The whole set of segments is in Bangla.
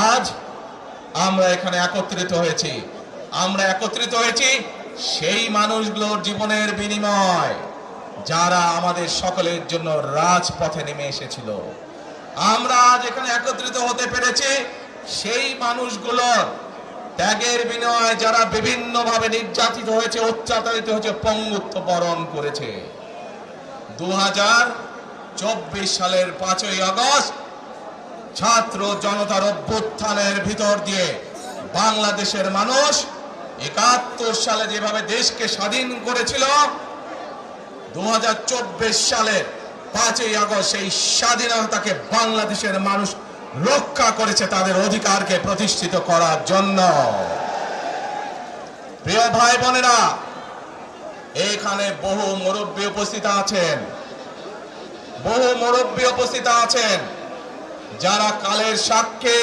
আজ আমরা এখানে একত্রিত হয়েছি। আমরা একত্রিত হয়েছি সেই মানুষগুলোর জীবনের বিনিময় যারা আমাদের সকলের জন্য রাজপথে নেমে এসেছিল। আমরা আজ এখানে একত্রিত হতে পেরেছি সেই মানুষগুলোর ত্যাগের বিনিময়ে যারা বিভিন্নভাবে নির্যাতিত হয়েছে, অত্যাচারিত হয়েছে, পঙ্গুত্ব বরণ করেছে। 2024 সালের 5ই আগস্ট ছাত্র জনতার অভ্যুত্থানের ভিতর দিয়ে বাংলাদেশের মানুষ 71 সালে যেভাবে দেশকে স্বাধীন করেছিল, 2024 সালের 5ই আগস্ট সেই স্বাধীনতাকে বাংলাদেশের মানুষ রক্ষা করেছে তাদের অধিকারকে প্রতিষ্ঠিত করার জন্য। প্রিয় ভাই বোনেরা, এখানে বহু মুরব্বী উপস্থিত আছেন, বহু মুরব্বী উপস্থিত আছেন যারা কালের সাক্ষী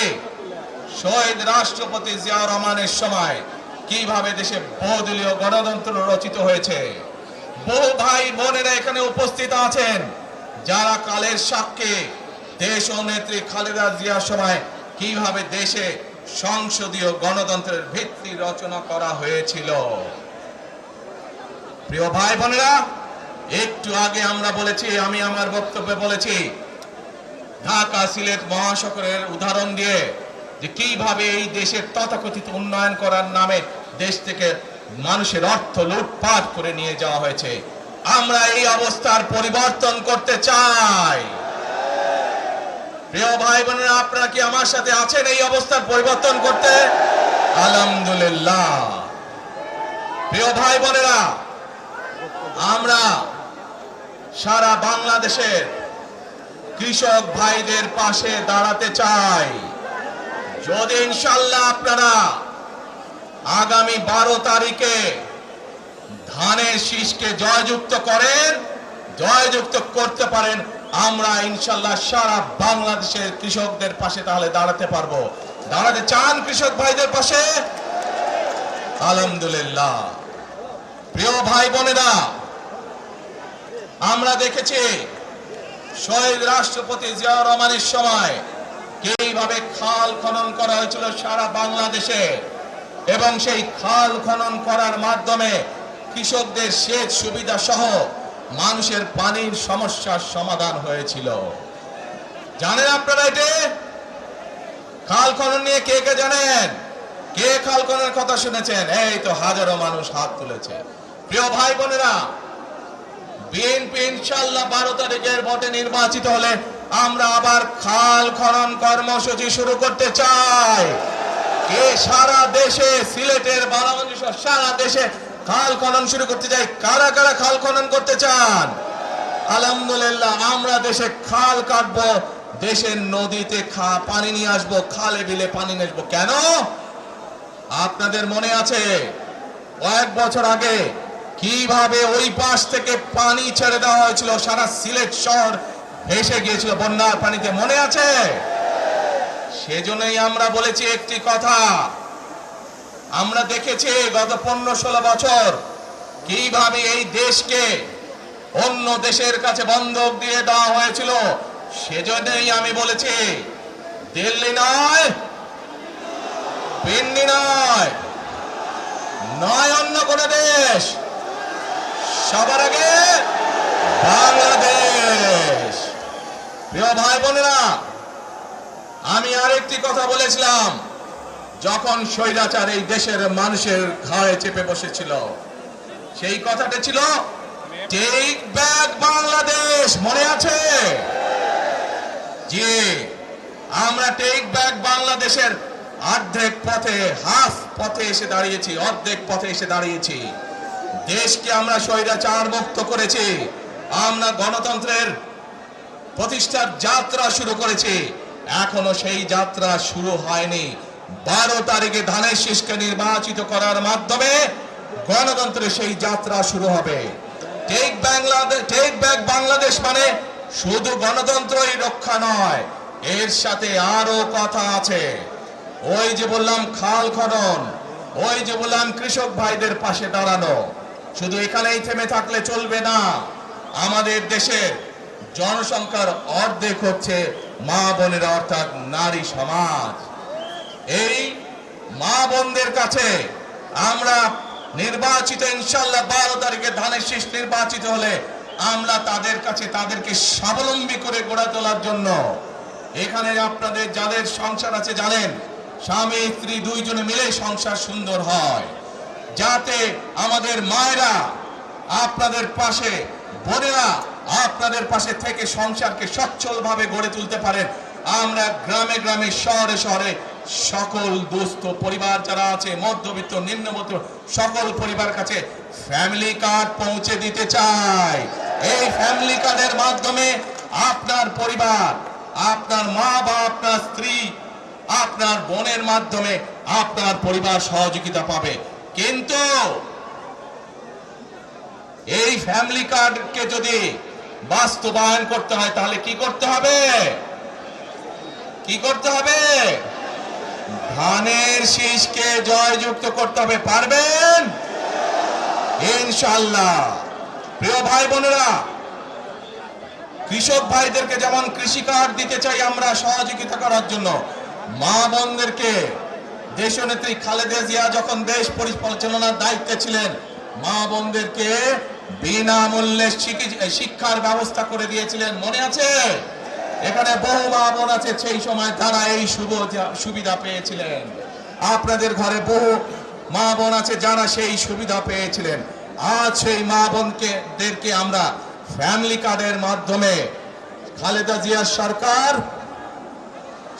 শহীদ রাষ্ট্রপতি জিয়াউর রহমানের সময় কিভাবে দেশে বহুদলীয় গণতন্ত্র রচিত হয়েছে। বহু ভাই বোনেরা এখানে উপস্থিত আছেন যারা কালের সাক্ষী দেশ ও নেত্রী খালেদা জিয়ার সময় কিভাবে দেশে সংসদীয় গণতন্ত্রের ভিত্তি রচনা করা হয়েছিল। প্রিয় ভাই বোনেরা, একটু আগে আমরা বলেছি, আমি আমার বক্তব্যে বলেছি, ঢাকা সিলেট মহাসড়কের উদাহরণ দিয়ে যে কিভাবে এই দেশের তথাকথিত উন্নয়ন করার নামে দেশ থেকে মানুষের অর্থ লুটপাট করে নিয়ে যাওয়া হয়েছে। আমরা এই অবস্থার পরিবর্তন করতে চাই। প্রিয় ভাই বোনেরা, আপনারা কি আমার সাথে আছেন এই অবস্থার পরিবর্তন করতে? আলহামদুলিল্লাহ। প্রিয় ভাই বোনেরা, আমরা সারা বাংলাদেশের কৃষক ভাইদের পাশে দাঁড়াতে চাই। যদি ইনশাআল্লাহ আপনারা আগামী 12 তারিখে ধানের শীষকে জয়যুক্ত করেন, জয়যুক্ত করতে পারেন, আমরা ইনশাআল্লাহ সারা বাংলাদেশের কৃষকদের পাশে তাহলে দাঁড়াতে পারবো। দাঁড়াতে চান কৃষক ভাইদের পাশে? আলহামদুলিল্লাহ। প্রিয় ভাই বোনেরা, আমরা দেখেছি শহীদ রাষ্ট্রপতি জিয়াউর রহমানের সময় কিভাবে খাল খনন করা হয়েছিল সারা বাংলাদেশে, এবং সেই খাল খনন করার মাধ্যমে কৃষকদের সেচ সুবিধা সহ মানুষের পানির সমস্যার সমাধান হয়েছিল। জানেন আপনারা এটা? খাল খনন নিয়ে কে কে জানেন? কে খাল খননের কথা শুনেছেন? এই তো হাজারো মানুষ হাত তুলেছে। প্রিয় ভাই বোনেরা, বিএনপি ইনশাআল্লাহ 12 তারিখের ভোটে নির্বাচিত হলে আমরা আবার খাল খনন কর্মসূচি শুরু করতে চাই। কে সারা দেশে, সিলেটের বারাগঞ্জ সারা দেশে খাল খনন শুরু করতে চাই? কারা কারা খাল খনন করতে চান? আলহামদুলিল্লাহ। আমরা দেশে খাল কাটবো, দেশের নদীতে পানি নিয়ে আসবো, খালে বিলে পানি নিয়ে আসবো। কেন? আপনাদের মনে আছে কয়েক বছর আগে কিভাবে ওই পাশ থেকে পানি ছেড়ে দেওয়া হয়েছিল, সারা সিলেট শহর ভেসে গিয়েছিল বন্যার পানিতে, মনে আছে? সেজন্যই আমরা বলেছি একটি কথা, আমরা দেখেছি গত 15-16 বছর কিভাবে এই দেশকে অন্য দেশের কাছে বন্ধক দিয়ে দেওয়া হয়েছিল। সেজন্যই আমি বলেছি, দিল্লি নয়, পিন্ডি নয়, নয় অন্য কোন দেশ, সবার আগে বাংলাদেশ। প্রিয় ভাই বোনেরা, আমি আরেকটি কথা বলেছিলাম, যখন স্বৈরাচার এই দেশের মানুষের ঘাড়ে চেপে বসেছিল, সেই কথাটা ছিল টেক ব্যাক বাংলাদেশ। মনে আছে? জি, আমরা টেক ব্যাক বাংলাদেশের অর্ধেক পথে, হাফ পথে এসে দাঁড়িয়েছি, অর্ধেক পথে এসে দাঁড়িয়েছি। দেশকে আমরা স্বৈরাচার মুক্ত করেছি, আমরা গণতন্ত্রের প্রতিষ্ঠার যাত্রা শুরু করেছি। এখনো সেই যাত্রা শুরু হয়নি। 12 তারিখে ধানের শীষকে নির্বাচিত করার মাধ্যমে গণতন্ত্রের সেই যাত্রা শুরু হবে। টেক ব্যাক বাংলাদেশ মানে শুধু গণতন্ত্রই রক্ষা নয়, এর সাথে আরো কথা আছে। ওই যে বললাম খাল খনন, ওই যে বললাম কৃষক ভাইদের পাশে দাঁড়ানো, শুধু এখানেই থেমে থাকলে চলবে না। আমাদের দেশের জনসংখ্যার অর্ধেক হচ্ছে মা বোনেরা, অর্থাৎ নারী সমাজ। এই মা বোনদের কাছে আমরা নির্বাচিত, ইনশাআল্লাহ 12 তারিখে ধানের শীষ নির্বাচিত হলে আমরা তাদের কাছে তাদেরকে স্বাবলম্বী করে গড়ে তোলার জন্য, এখানে আপনাদের যাদের সংসার আছে জানেন, স্বামী স্ত্রী দুইজনে মিলে সংসার সুন্দর হয়, যাতে আমাদের মায়েরা আপনাদের পাশে, বোনেরা আপনাদের পাশে থেকে সংসারকে সচ্ছলভাবে গড়ে তুলতে পারেন। আমরা গ্রামে গ্রামে, শহরে শহরে সকল দুস্থ পরিবার যারা আছে, মধ্যবিত্ত, নিম্নবিত্ত সকল পরিবার কাছে ফ্যামিলি কার্ড পৌঁছে দিতে চাই। এই ফ্যামিলি কার্ডের মাধ্যমে আপনার পরিবার, আপনার মা বা আপনার স্ত্রী, আপনার বোনের মাধ্যমে আপনার পরিবার সহযোগিতা পাবে। কিন্তু এই ফ্যামিলি কার্ডকে যদি বাস্তবায়ন করতে হয় তাহলে কি করতে হবে? কি করতে হবে? ধানের শীষকে জয়যুক্ত করতে হবে। পারবেন ইনশাআল্লাহ। প্রিয় ভাই বোনেরা, কৃষক ভাইদেরকে যেমন কৃষি কার্ড দিতে চাই আমরা সহযোগিতা করার জন্য, মা বোনদেরকে দেশনেত্রী খালেদা জিয়া যখন দেশ পরিচালনার দায়িত্বে ছিলেন, মা বোনদেরকে বিনামূল্যে শিক্ষার ব্যবস্থা করে দিয়েছিলেন, মনে আছে? এখানে বহু মা বোন আছে সেই সময় তারা এই সুবিধা পেয়েছিলেন। আপনাদের ঘরে বহু মা বোন আছে যারা সেই সুবিধা পেয়েছিলেন। আজ সেই মা বোনদেরকে আমরা ফ্যামিলি কার্ডের মাধ্যমে খালেদা জিয়ার সরকার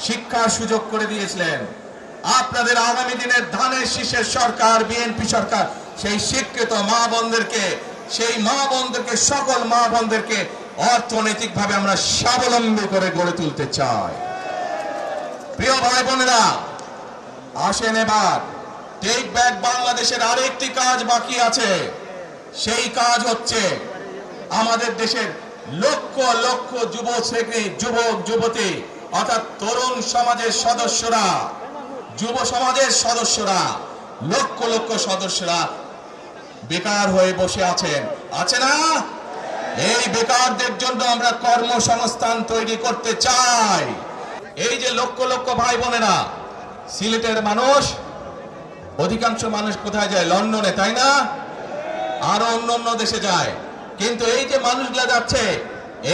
শিক্ষার সুযোগ করে দিয়েছিলেন। আপনাদের আগামী দিনের ধানের শীষের সরকার, বিএনপি সরকার সেই শিক্ষিত মা বোনদেরকে, সেই মা বোনদেরকে, সকল মা বোনদেরকে অর্থনৈতিকভাবে আমরা স্বাবলম্বী করে গড়ে তুলতে চাই। প্রিয় ভাই বোনেরা, আসেন এবার টেক ব্যাক বাংলাদেশের আরেকটি কাজ বাকি আছে। সেই কাজ হচ্ছে আমাদের দেশের লক্ষ লক্ষ যুবক যুবতী অর্থাৎ তরুণ সমাজের সদস্যরা, যুব সমাজের সদস্যরা, লক্ষ লক্ষ সদস্যরা বেকার হয়ে বসে আছেন, আছে না? এই বেকারদের জন্য আমরা কর্মসংস্থান তৈরি করতে চাই। এই যে লক্ষ লক্ষ ভাই বোনেরা, সিলেটের মানুষ, অধিকাংশ মানুষ কোথায় যায়? লন্ডনে, তাই না? আরো অন্য দেশে যায়। কিন্তু এই যে মানুষগুলো যাচ্ছে,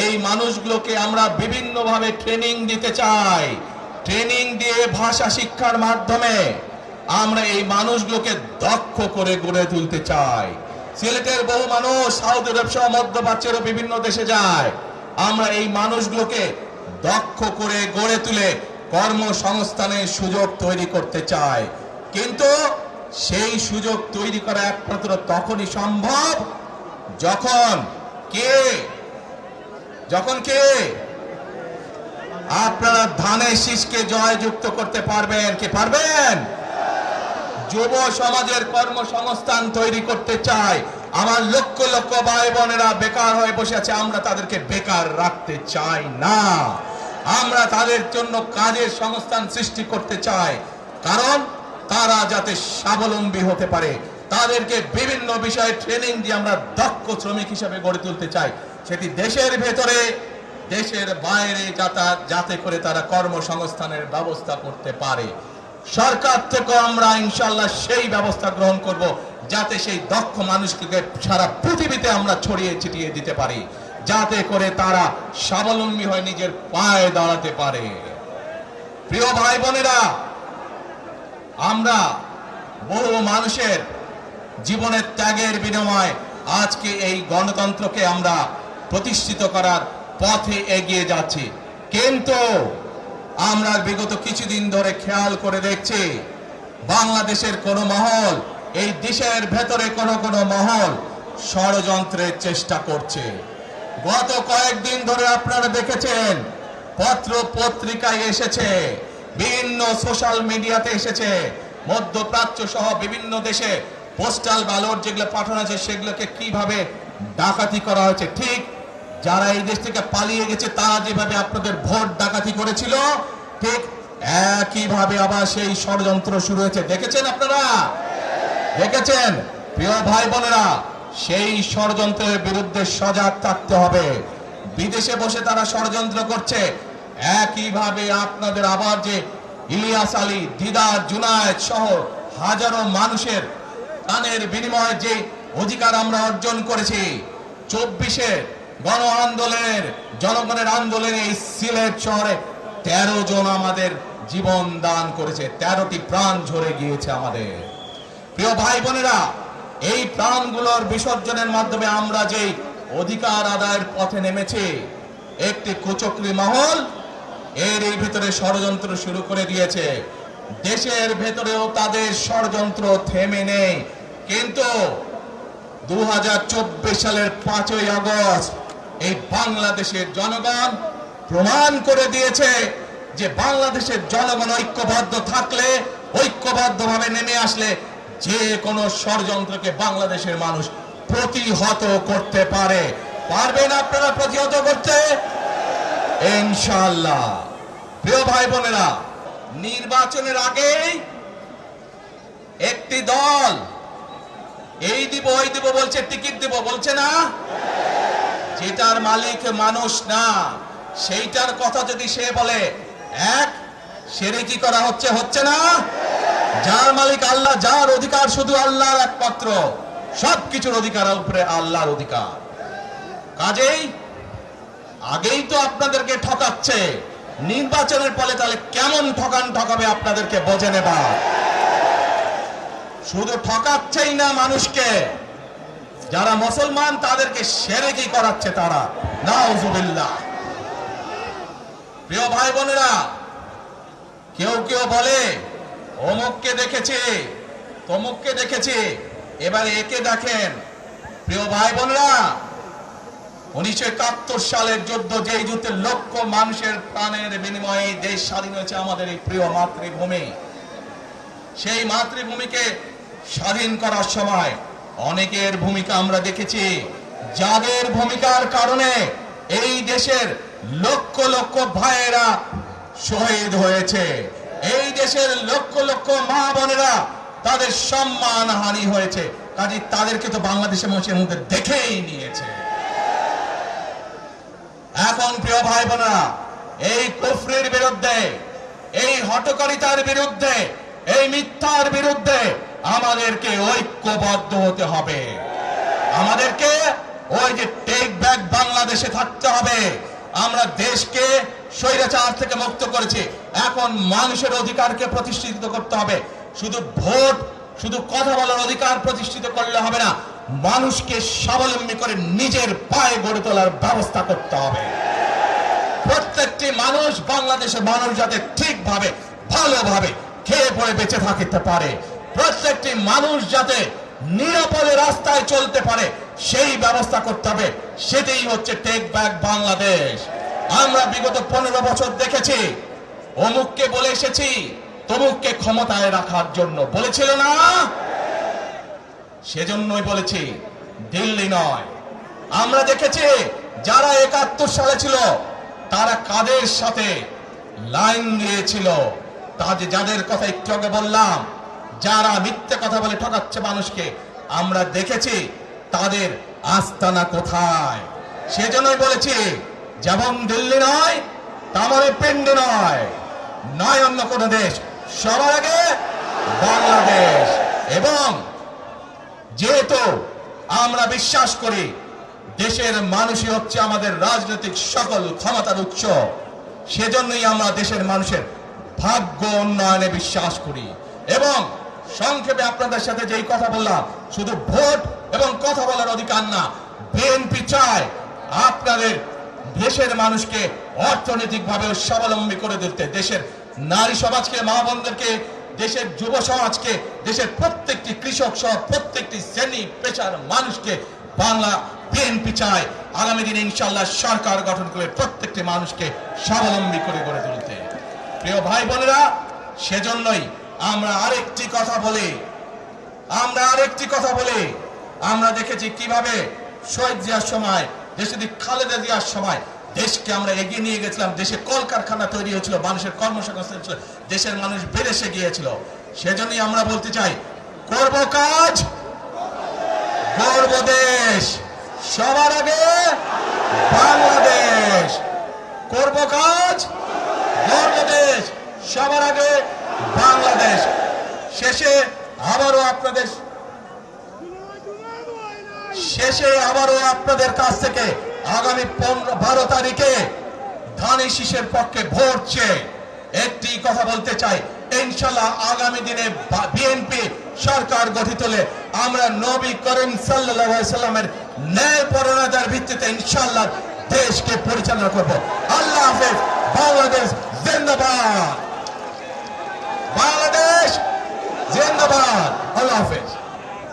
এই মানুষগুলোকে আমরা বিভিন্ন ভাবে ট্রেনিং দিতে চাই। ট্রেনিং দিয়ে ভাষা শিক্ষার মাধ্যমে আমরা এই মানুষগুলোকে দক্ষ করে গড়ে তুলতে চাই। সিলেটের বহু মানুষ সাউদি আরব সহ মধ্যপ্রাচ্যের বিভিন্ন দেশে যায়। আমরা এই মানুষগুলোকে দক্ষ করে গড়ে তুলে কর্মসংস্থানের সুযোগ তৈরি করতে চাই। কিন্তু সেই সুযোগ তৈরি করা একমাত্র তখনই সম্ভব যখন কে আপনারা ধানের শীষকে জয়যুক্ত করতে পারবেন। কে পারবেন? যুব সমাজের কর্মসংস্থান তৈরি করতে চাই। আমার লক্ষ লক্ষ ভাই বোনেরা বেকার হয়ে বসে আছে, আমরা তাদেরকে বেকার রাখতে চাই না। আমরা তাদের জন্য কাজের সংস্থান সৃষ্টি করতে চাই, কারণ তারা যাতে স্বাবলম্বী হতে পারে। তাদেরকে বিভিন্ন বিষয়ে ট্রেনিং দিয়ে আমরা দক্ষ শ্রমিক হিসেবে গড়ে তুলতে চাই, সেটি দেশের ভেতরে, দেশের বাইরে, যাতে করে তারা কর্মসংস্থানের ব্যবস্থা করতে পারে। সরকার থেকে আমরা ইনশাআল্লাহ সেই ব্যবস্থা গ্রহণ করব, যাতে সেই দক্ষ মানুষকে সারা পৃথিবীতে আমরা ছড়িয়ে ছিটিয়ে দিতে পারি, যাতে করে তারা স্বাবলম্বী হয়ে নিজের পায়ে দাঁড়াতে পারে। প্রিয় ভাই বোনেরা, আমরা বহু মানুষের জীবনের ত্যাগের বিনিময়ে আজকে এই গণতন্ত্রকে আমরা প্রতিষ্ঠিত করার পথে এগিয়ে যাচ্ছি। কিন্তু আমরা বিগত কিছুদিন ধরে খেয়াল করে দেখছি, বাংলাদেশের কোন মহল, এই দেশের ভেতরে কোন মহল ষড়যন্ত্রের চেষ্টা করছে। গত কয়েকদিন ধরে আপনারা দেখেছেন, পত্র পত্রিকায় এসেছে, বিভিন্ন সোশ্যাল মিডিয়াতে এসেছে, মধ্যপ্রাচ্য সহ বিভিন্ন দেশে পোস্টাল ব্যালট যেগুলো পাঠানো আছে সেগুলোকে কিভাবে ডাকাতি করা হয়েছে। ঠিক যারা এই দেশ থেকে পালিয়ে গেছে তারা যেভাবে আপনাদের ভোট ডাকাতি করেছিল, ঠিক একইভাবে আবার সেই ষড়যন্ত্র শুরু হয়েছে। দেখেছেন আপনারা? দেখেছেন? প্রিয় ভাই বোনেরা, সেই ষড়যন্ত্রের বিরুদ্ধে সজাগ থাকতে হবে। বিদেশে বসে তারা ষড়যন্ত্র করছে, একইভাবে আপনাদের আবার যে ইলিয়াস আলী, দিদার, জুনায়েদ সহ হাজারো মানুষের প্রাণের বিনিময়ে যে অধিকার আমরা অর্জন করেছি, 24-এ গণ আন্দোলনের জনগণের আন্দোলনে এই সিলেট শহরে 13 জন আমাদের জীবন দান করেছে, 13টি প্রাণ ঝরে গিয়েছে আমাদের। প্রিয় ভাই বোনেরা, এই প্রাণগুলোর বিসর্জনের মাধ্যমে আমরা যে অধিকার আদায়ের পথে নেমেছি, একটি কুচক্রী মহল এর এই ভিতরে ষড়যন্ত্র শুরু করে দিয়েছে। দেশের ভেতরেও তাদের ষড়যন্ত্র থেমে নেই, কিন্তু 2024 সালের 5ই আগস্ট এই বাংলাদেশের জনগণ প্রমাণ করে দিয়েছে যে বাংলাদেশের জনগণ ঐক্যবদ্ধ থাকলে, ঐক্যবদ্ধভাবে নেমে আসলে যে কোনো ষড়যন্ত্রকে বাংলাদেশের মানুষ প্রতিহত করতে পারে। পারবেন আপনারা প্রতিহত করতে? ইনশাআল্লাহ। প্রিয় ভাই বোনেরা, নির্বাচনের আগেই একটি দল এই দিব ওই দিব বলছে, টিকিট দিব বলছে না, যেটার মালিক মানুষ না সেইটার কথা যদি সে বলে, এক শিরকি করা হচ্ছে, হচ্ছে না? যার মালিক আল্লাহ, যার অধিকার শুধু আল্লাহর একমাত্র, সবকিছুর অধিকার উপরে আল্লাহর অধিকার। কাজেই আগেই তো আপনাদেরকে ঠকাচ্ছে, নির্বাচনের ফলে তাহলে কেমন ঠকাবে আপনাদেরকে বোঝে নেবা। শুধু ঠকাচ্ছেই না মানুষকে, যারা মুসলমান তাদেরকে শিরকি করাচ্ছে তারা, নাউজুবিল্লাহ। প্রিয় ভাই বোনেরা, কেউ কেউ বলে অমুককে দেখেছে, তমুককে দেখেছে, এবার একে দেখেন। প্রিয় ভাই বোনেরা, 1971 সালের যুদ্ধ, যেই যুদ্ধে লক্ষ মানুষের প্রাণের বিনিময়ে দেশ স্বাধীন হয়েছে, আমাদের এই প্রিয় মাতৃভূমি, সেই মাতৃভূমিকে স্বাধীন করার সময় অনেকের ভূমিকা আমরা দেখেছি, যাদের ভূমিকার কারণে এই দেশের লক্ষ লক্ষ ভাইয়েরা শহীদ হয়েছে, এই দেশের লক্ষ লক্ষ মা বোনেরা তাদের সম্মান হানি হয়েছে। কাজে তাদেরকে তো বাংলাদেশের মানুষের মধ্যে দেখেই নিয়েছে। এখন প্রিয় ভাই বোনেরা, এই কুফরির বিরুদ্ধে, এই হঠকারিতার বিরুদ্ধে, এই মিথ্যার বিরুদ্ধে আমাদেরকে ঐক্যবদ্ধ হতে হবে। আমাদেরকে ওই যে টেক ব্যাক বাংলাদেশে থাকতে হবে। আমরা দেশকে স্বৈরাচার থেকে মুক্ত করেছি, এখন মানুষের অধিকারকে প্রতিষ্ঠিত করতে হবে। শুধু ভোট, শুধু কথা বলার অধিকার প্রতিষ্ঠিত করলে হবে না, মানুষকে স্বাবলম্বী করে নিজের পায়ে গড়ে তোলার ব্যবস্থা করতে হবে। প্রত্যেকটি মানুষ, বাংলাদেশের মানুষ যাতে ঠিকভাবে ভালোভাবে খেয়ে পড়ে বেঁচে থাকতে পারে, প্রত্যেকটি মানুষ যাতে নিরাপদে রাস্তায় চলতে পারে, সেই ব্যবস্থা করতে হবে। সেটাই হচ্ছে টেক ব্যাক বাংলাদেশ। আমরা বিগত 15 বছর দেখেছি, অমুককে বলে এসেছি তমুককে ক্ষমতায় রাখার জন্য, বলেছিল না? সেজন্যই বলেছি, দিল্লি নয়। আমরা দেখেছি যারা 71 সালে ছিল তারা কাদের সাথে লাইন দিয়েছিল, যাদের কথা একটু আগে বললাম, যারা মিথ্যে কথা বলে ঠকাচ্ছে মানুষকে, আমরা দেখেছি তাদের আস্তানা কোথায়। সেজন্যই বলেছি, যেমন দিল্লি নয় তেমন পিন্ডি নয়, নয় অন্য কোন দেশ, সবার আগে বাংলাদেশ। এবং যেহেতু আমরা বিশ্বাস করি দেশের মানুষই হচ্ছে আমাদের রাজনৈতিক সকল ক্ষমতার উৎস, সেজন্যই আমরা দেশের মানুষের ভাগ্য উন্নয়নে বিশ্বাস করি। এবং সংক্ষেপে আপনাদের সাথে যেই কথা বললাম, শুধু ভোট এবং কথা বলার অধিকার না, বিএনপি চায় আপনাদের দেশের মানুষকে অর্থনৈতিকভাবে স্বাবলম্বী করে দিতে, দেশের নারী সমাজকে, মা বোনদেরকে, দেশের যুব সমাজকে, দেশের প্রত্যেকটি কৃষক সহ প্রত্যেকটি শ্রেণী পেশার মানুষকে বাংলা বিএনপি চায় আগামী দিনে ইনশাআল্লাহ সরকার গঠন করে প্রত্যেকটি মানুষকে স্বাবলম্বী করে গড়ে তুলতে। প্রিয় ভাই বোনেরা, সেজন্যই আমরা আরেকটি কথা বলি, আমরা দেখেছি কিভাবে শহীদ জিয়ার সময়, দেশে খালেদা জিয়ার সময় দেশকে আমরা এগিয়ে নিয়ে গেছিলাম। দেশে কলকারখানা তৈরি হয়েছিল, মানুষের কর্মসংস্থান ছিল, দেশের মানুষ বিদেশে গিয়েছিল। সেজন্যই আমরা বলতে চাই, করব কাজ, গর্ব দেশ, সবার আগে বাংলাদেশ। করব কাজ, গর্ব দেশ, সবার আগে বাংলাদেশ। শেষে আবারও আপনাদের কাছ থেকে আগামী 12 তারিখে ধানের শীষের পক্ষে ভোট চেয়ে একটি কথা বলতে চাই, ইনশাআল্লাহ আগামী দিনে বিএনপি সরকার গঠিত হলে আমরা নবী করিম সাল্লাল্লাহু আলাইহি সাল্লামের ন্যায় পরায়ণতার ভিত্তিতে ইনশাআল্লাহ দেশকে পরিচালনা করব। আল্লাহ হাফেজ। বাংলাদেশ জিন্দাবাদ। বাংলাদেশ জিন্দাবাদ। আল্লাহ হাফেজ।